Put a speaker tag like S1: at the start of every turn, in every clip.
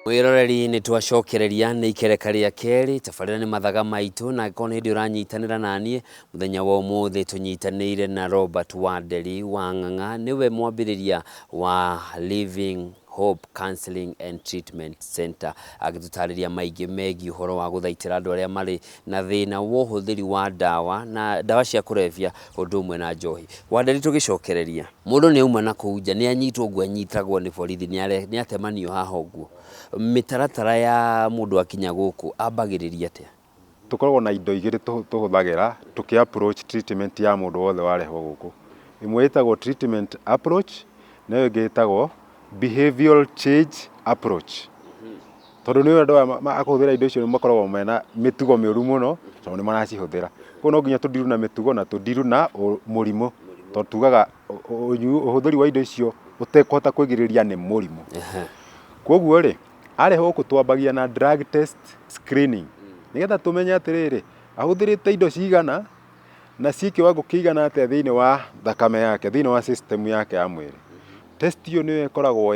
S1: Mwiroreri ni twacokereria ni ikereka ria keri tabarira ni mathaga maitu na kone hindi uranyitanira nanie muthenya wa umuthi tunyitanire na Robert Wanderi wa Ng'ang'a niwe mwambiriria wa Living Hope Counseling and Treatment Center agitutariria maingi megi uhoro wa guthaitira andu aria mari na thina wa uhuthiri wa dawa na dawa cia kurevia undu umwe na njohi. Wanderi tugicokereria mundu ni uma na kuja ni anyitwo guo anyitagwo ni borithi ni atemanio haha uguo mitaratara ya mundu akinya guku ambagiriria atia?
S2: Tukoragwo na indo igiri tuhuthagira tuki approach treatment ya mundu wothe warehwo guku. Imwe itagwo treatment approach na ingi itagwo behavioral change approach. Tondu ni andu akuhuthira indo icio makoragwo mena mitugo miuru muno tondu ni maracihuthira. Koguo no nginya tundiru na mitugo na tundiru na murimu. Tondu tugaga uhuthiri wa indo icio utekũhota kwigiriria ni murimu. Koguo ri arehwo kutwambagia na drug test screening nigetha tumenye atiriri ahuthirite indo cigana na ci kiwango kigana atia thiini wa thakame yake thiini wa system yake ya mwiri. Test iyo niyo ikoragwo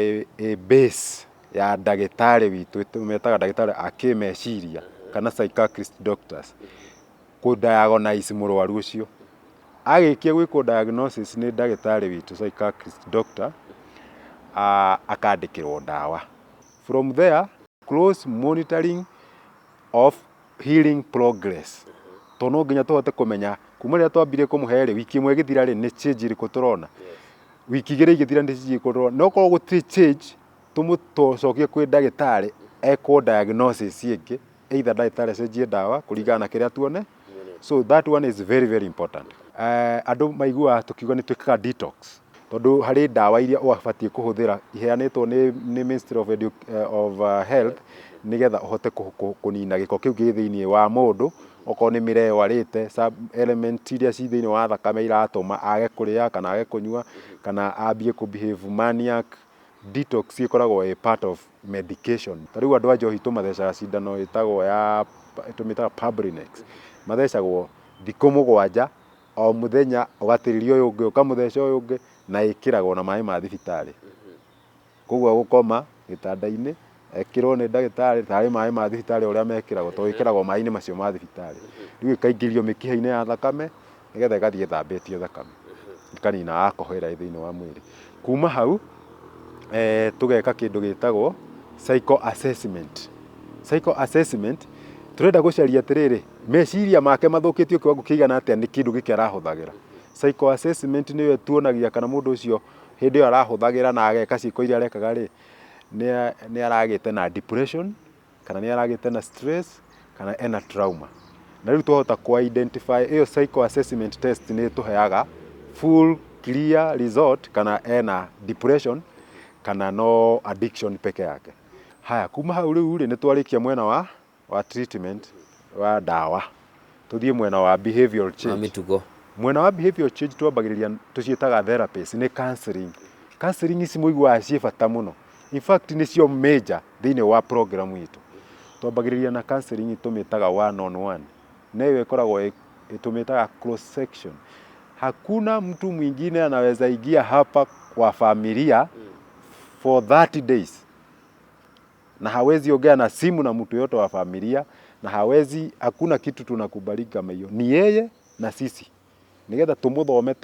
S2: base ya ndagitari witu tumetaga ndagitari akimeciria kana psychiatrist doctors ku diagnose murwaru ucio. Agikia gwiko diagnosis ni ndagitari witu psychiatrist doctor akandikirwo dawa. From there, close monitoring of healing progress. Tono nginya tuhote kumenya kuma ria twambire kumuhere wiki imwe githira ri ni change ri kuturona. Wiki igiri igithira ndi change kuturona. No ko gutri change tumutocokie kwi ndagitari eko diagnosis ingi either ndagitari cenjie dawa kuringana na kiria tuone. So that one is very very important. Andu maigua tukiuga ni twikaga detox. Tondu hari dawa iria ubatie kuhuthira iheanitwo ni Ministry of Health nigetha uhote kunina giko kiu gi thiini wa mundu oko ni mireo arite sub element iria ci thiini wa thakame iratuma age kuria kana age kunyua kana ambie ku behave maniac. Detox ikoragwo a part of medication. Tariu andu ajo hitu mathecaga cindano itagwo ya tumitaga Publinex mathecagwo thikũ 7 o muthenya ugatiririo uyu ungi ukamutheca uyu ungi na ikiragwo na mai ma thibitari. Koguo gukoma gitanda-ini ekirwo ni ndagitari tari mai ma thibitari uria mekiragwo to ikiragwo mai-ini macio ma thibitari. Riu ikaingĩrio mĩkiha-inĩ ya thakame nigetha igathie thambĩtio thakame ikanina alcohol thiini wa mwiri. Kuma hau tugeka kindu gitagwo psycho assessment. Psycho assessment turenda gucaria atiriri meciria make mathukitio kiwango kigana atia ni kindu giki arahuthagira. Psycho assessment niyo tuonagia kana mundu ucio hindi yo arahuthagira na ageka ciiko iria arekaga ri ni aragite na depression kana ni aragite na stress kana ena trauma. Na riu tuhota ku identify iyo psycho assessment test ni tuheaga full clear result kana ena depression kana no addiction peke yake. Haya kuma hau riu ni twarikia mwena wa treatment wa dawa tuthie mwena wa behavioral change.
S1: Mitugo
S2: Mwena wa behavioral change twambagiriria tucietaga therapies ni counseling. Counseling ici muigua cie bata muno. In fact ni cio major thiini wa program yitu. Twambagiriria na counseling tumitaga one on one. Nayo ikoragwo tumitaga close section. Hakuna mtu mwingine anaweza ingia hapa kwa familia for 30 days. Na hawezi ongea na simu na mtu yote wa familia na hawezi, hakuna kitu tunakubalika kama hiyo. Ni yeye na sisi. Nigetha tumuthome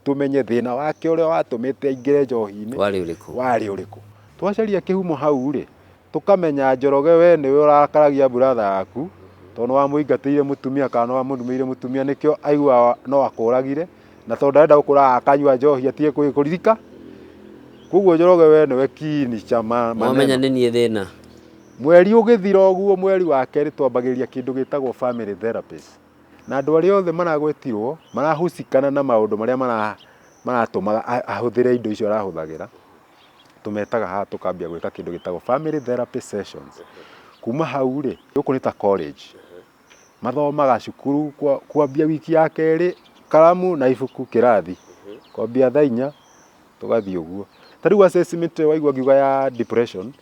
S2: tumenye thina wake uria watumite aingire njohi-ini wari uriku. Twacaria kihumo hau ri tukamenya Njoroge we niwe urakaragia brother yaku tondu wa muingatire mutumia kana wa mundumeire mutumia nikio aigua no akuragire na tondu arenda gukura akanyua njohi atie kuririka. Koguo Njoroge we niwe kini chama
S1: mwamenya ni nie thina.
S2: Mweri ugithira uguo mweri wa keri twambagiriria kindu gitagwo family therapist. Na andu aria othe maragwetirwo marahusikana na maundu maria maratuma ahuthire indo icio arahuthagira tumetaga ha tukambia gwika kindu gitagwo family therapy sessions. Kuma hau ri guku ni ta college mathomaga cukuru kwambia wiki ya keri karamu na ibuku kirathi kwambia thaa 4 tugathie uguo. Tariu assessment waigua ngiuga ya depression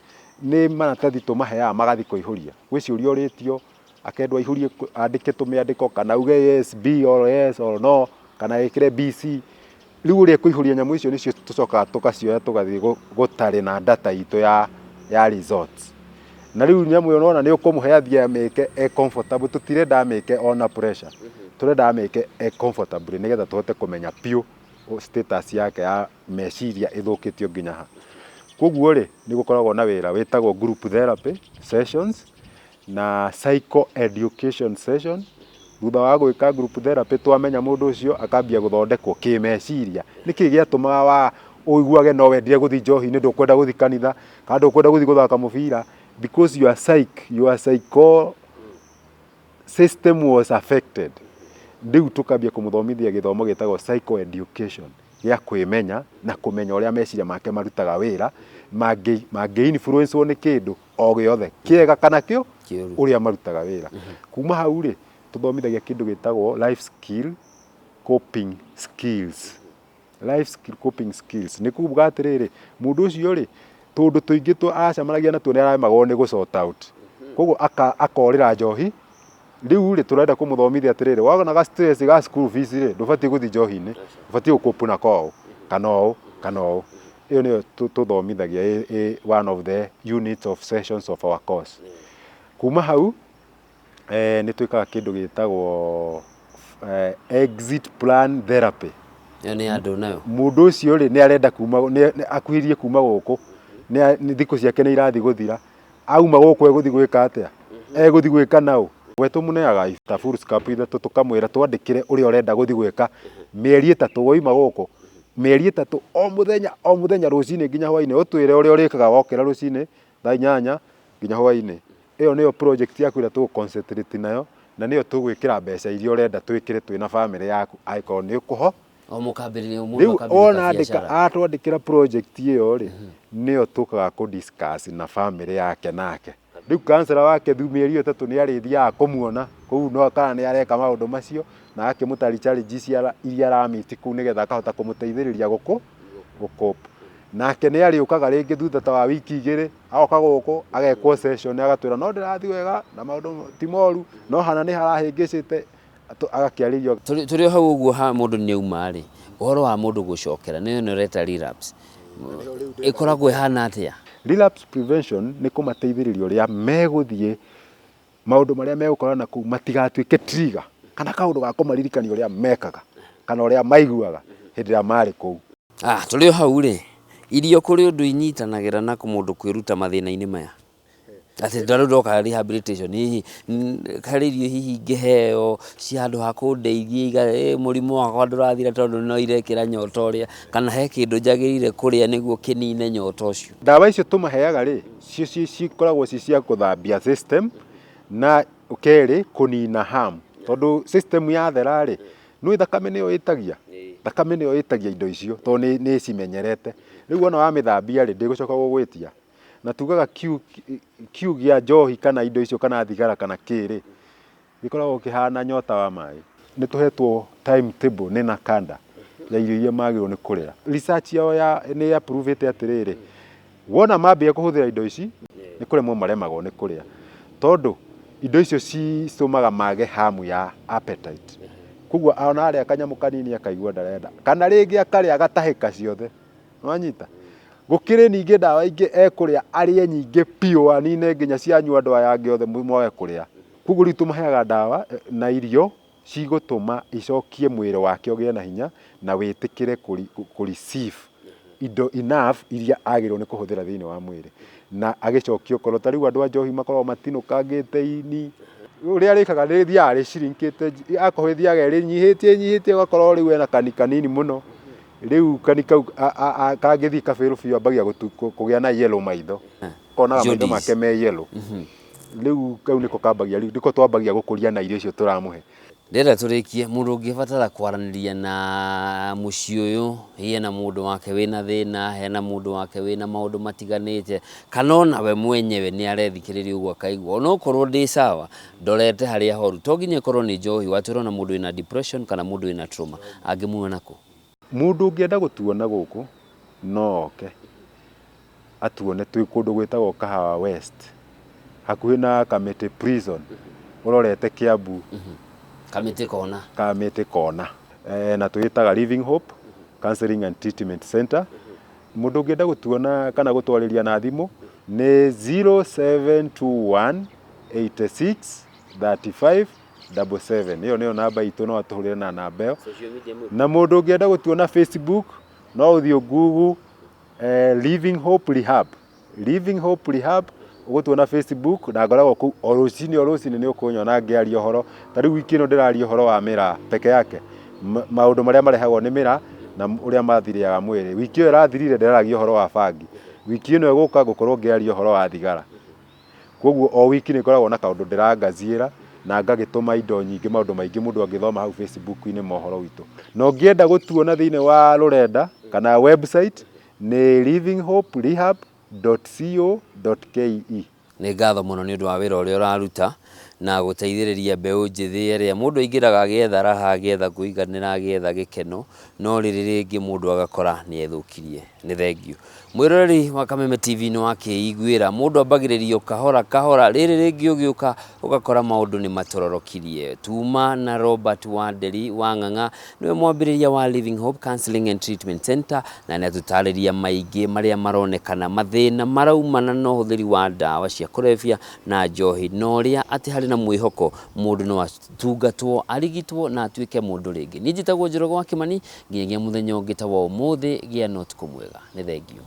S2: ni maratathi tumaheaga magathi kuihuria gwi ciuria uritio akendwa ihurie andike tumiandiko kana uge yes B or yes or no kana ikire BC. Riu ri kuihuria nyamu icio nicio tucoka tukacioya tugathie gutari na data itu ya ya resorts na riu nyamu yo nona ni ukumuhe athia ameke e comfortable tutirenda ameke ona pressure turenda ameke e comfortable nigetha tuhote kumenya piu status yake ya meciria ithukitio nginya ha koguo ri ni gukoragwo na wira witagwo group therapy sessions na psycho education session thutha wa gwika group therapy twamenya mundu ucio akambia guthondekwo kimeciria niki giatumaga wa uiguage no wendire guthi njohi ni ndukwenda guthi kanitha kana ndukwenda guthi guthaka mubira because your psycho system was affected. Ndiu tukambia kumuthomithia githomo gitagwo psycho education ya kwimenya na kumenya uria meciria make marutaga wira mangĩ influence ni kindu o giothe kiega kana kio uria marutaga wira kuma hau ri tuthomithagia kindu gitagwo coping skills ni kuuga atiriri mundu ucio ri tundu tuingi acamanagia natuo ni aremagwo ni sort out koguo akorira njohi riu ri turenda kumuthomithia atiriri wagona stress ga school fees ri ndubati guthi njohi-ini ubati gukopu na kwao kana ũũ iyo niyo tuthomithagia one of the units of sessions of our course kuma hau ni twikaga kindu gitagwo exit plan therapy
S1: yani andu nayo
S2: mundu ucio ri ni arenda kuma akuhirie kuma guku ni thiku ciake ni irathi guthira auma guku eguthi gwika atia eguthi gwika nau wetu muneaga ta full scope ithatu tukamwira twandikire uria urenda guthi gwika mieri 3 woima guku mieri 3 o muthenya rucini nginya hwaini utwire uria urikaga wokira rucini thaa 8 nginya hwaini iyo niyo project yaku ira tu concentrate nayo na niyo tugwikira mbeca iria urenda twikire twina family yaku aiko ni ukuho
S1: o mukambiriria mundu
S2: akambiriria atwandikira project iyo ri niyo tukaga ku discuss na family yake nake riu counselor wake mieri 3 ni arithiaga kumuona kou no kana ni areka maundu macio na akimutari challenges iria aramiti kuu nigetha akahota kumuteithiriria gukopa nake ni ariukaga ringi thutha ta wa wiki 2 agoka guku agekwo session agatwira no ndirathi wega na maundu ti moru no hana ni harahingicite agakiaririo
S1: turi hau uguo ha mundu ni auma ri uhoro wa mundu gucokera niyo ni reta relapse ikoragwo hana atia
S2: relapse prevention ni kumateithiriria uria meguthie maundu maria megukorana ku matigatuike trigger kana kaundu ga kumaririkania uria mekaga kana uria maiguaga hindi ya mari ku
S1: turi hau ri irio kuri undu inyitanagira na mundu kwiruta mathina-ini maya ati ndaru ndoka rehabilitation hihi kari irio hihi ngiheo cia andu ha kundeithia murimu wakwa ndurathira tondu no irekira nyota uria kana he kindu njagirire kuria niguo kinine nyota ucio
S2: ndawa icio tumaheaga ri cikoragwo cia kuthambia system na ukeri kunina harm tondu system ya thera ri no thakame niyo itagia indo icio tondu ni cimenyerete riu ona wa mithambia ri ndigucoka gugwitia na tugaga kiu gia njohi kana indo icio kana thigara kana kiri gikoragwo kihana nyota wa mai ni tuhetwo timetable ni na kanda ya irio iria magirwo ni kuria research yao ni approved atiriri wona mambia kuhuthira indo ici ni kuremwo maremagwo ni kuria tondu indo icio citumaga mage hamu ya appetite koguo ona aria kanyamu kanini akaigua ndarenda kana ringi akaria agatahika ciothe nwanyita gukire ningi ndawa ingi ekuria arie nyingi piu anine nginya cianyua ndawa yangi othe mwoe kuria koguo ritu maheaga ndawa na irio cigutuma icokie mwiri wake ugie na hinya na witikire ku receive indo enough iria agirwo ni kuhuthira thiini wa mwiri na agicokio korwo tariu andu a njohi makorwo matinukangite ini uria rikaga ni thia ri shrinkite akohithiaga ri nyihitie gakorwo riu ena kanini muno riu kanika kagithi kabiru biu ambagia kugia na yellow maitho konaga maitho make me yellow riu kau niko kambagia riu ndiko twambagia gukuria na irio icio turamuhe
S1: ndenda turikie mundu ungibatara kwaraniria na mucii uyu hena mundu wake wina thina hena mundu wake wina maundu matiganite kana ona we mwenyewe ni arethikiriria uguo akaigua no korwo ndi sawa ndorete haria horu to nginya korwo ni njohi waturona mundu wina depression kana mundu wina trauma angimuona ku
S2: mundu ungienda gutuona guku no oke atuone twi kundu gwitagwo Kahawa West hakuhi na Kamiti prison urorete Kiambu Kamiti kona na twitaga Living Hope Counseling and Treatment Center mundu ungienda gutuona kana gutwariria na thimu nĩ 0721 86 35 77. Ĩyo nĩyo namba itũ, no atũhũrĩre na namba ĩyo. Na mũndũ ũngĩenda gũtuona Facebook no ũthiĩ Google Living Hope Rehab. Living Hope Rehab ũgũtuona Facebook, na ngoragwo kũu o rũcinĩ nĩ ũkũnyona ngĩaria ũhoro. Ta rĩu wiki ĩno ndĩraria ũhoro wa mĩraa peke yake, maũndũ marĩa marehagwo nĩ mĩraa na ũrĩa mathiriaga mwĩrĩ. Wiki ĩyo ĩrathirire ndĩraragia ũhoro wa bangi, wiki ĩno ĩgũka ngũkorwo ngĩaria ũhoro wa thigara. Koguo o wiki nĩ ngoragwo na kaũndũ ndĩrangaziĩra na ngagĩtũma indo nyingĩ, maũndũ maingĩ mũndũ angĩthoma hau Facebook-inĩ mohoro witũ. Na ũngĩenda gũtuona thĩinĩ wa rũrenda kana website nĩ livinghoperehab.co.ke.
S1: Nĩ ngatho mũno nĩ ũndũ wa wĩra ũrĩa ũraruta na gũteithĩrĩria mbeũ njĩthĩ ĩrĩa mũndũ aingĩraga agĩetha raha, agĩetha kũiganĩra, agĩetha gĩkeno, no rĩrĩ rĩngĩ mũndũ agakora nĩ ethũkirie. Nĩ thengio. Mwĩroreri wa Kameme TV nĩ wakĩiguĩra, mũndũ ambagĩrĩrio kahora kahora, rĩrĩ rĩngĩ ũgĩũka ũgakora maũndũ nĩ matũrorokirie. Tuma na Robert Wanderi wa Ng'ang'a nĩwe mwambĩrĩria wa Living Hope Counseling and Treatment Center, na nĩ atũtarĩria maingĩ marĩa maronekana mathĩna maraumana na ũhũthĩri wa ndawa cia kũrebia na njohi, na ũrĩa atĩ harĩ na mwĩhoko mũndũ no atungatwo, arigitwo na atuĩke mũndũ rĩngĩ. Niĩ njĩtagwo Njoroge wa Kĩmani, nginyagia mũthenya ũngĩ ta wa ũmũthĩ, gĩa na ũtukũ mwega. Nĩ thengio.